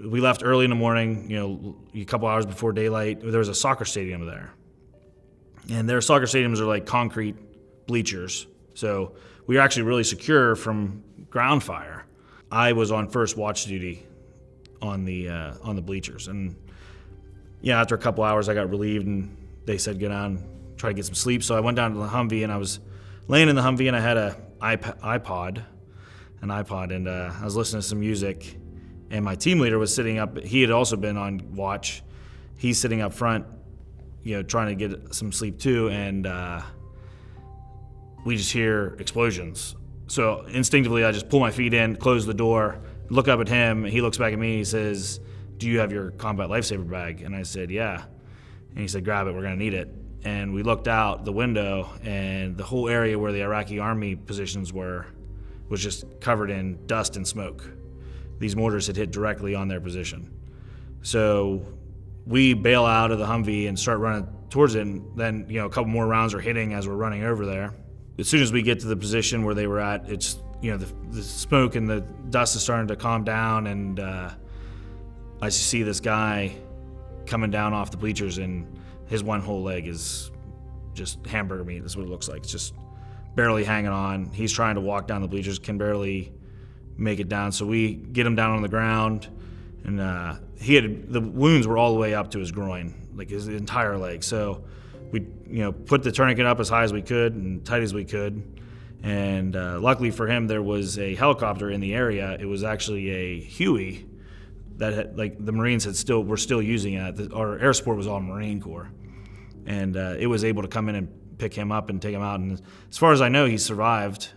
we left early in the morning, a couple hours before daylight. There was a soccer stadium there. And their soccer stadiums are like concrete bleachers. So we were actually really secure from ground fire. I was on first watch duty on the bleachers. And yeah, after a couple hours, I got relieved and they said, go down, try to get some sleep. So I went down to the Humvee and I was laying in the Humvee and I had an iPod, and I was listening to some music. And my team leader was sitting up. He had also been on watch. He's sitting up front, trying to get some sleep too. And we just hear explosions. So instinctively, I just pull my feet in, close the door, look up at him. He looks back at me. He says, do you have your combat lifesaver bag? And I said, yeah. And he said, grab it. We're going to need it. And we looked out the window, and the whole area where the Iraqi army positions were was just covered in dust and smoke. These mortars had hit directly on their position. So we bail out of the Humvee and start running towards it, and then a couple more rounds are hitting as we're running over there. As soon as we get to the position where they were at, it's the smoke and the dust is starting to calm down, and I see this guy coming down off the bleachers, and his one whole leg is just hamburger meat. That's what it looks like. It's just barely hanging on. He's trying to walk down the bleachers, can barely make it down. So we get him down on the ground, and the wounds were all the way up to his groin, like his entire leg. So we put the tourniquet up as high as we could and tight as we could. And luckily for him, there was a helicopter in the area. It was actually a Huey that the Marines were still using it. Our air support was all Marine Corps, and it was able to come in and pick him up and take him out. And as far as I know, he survived.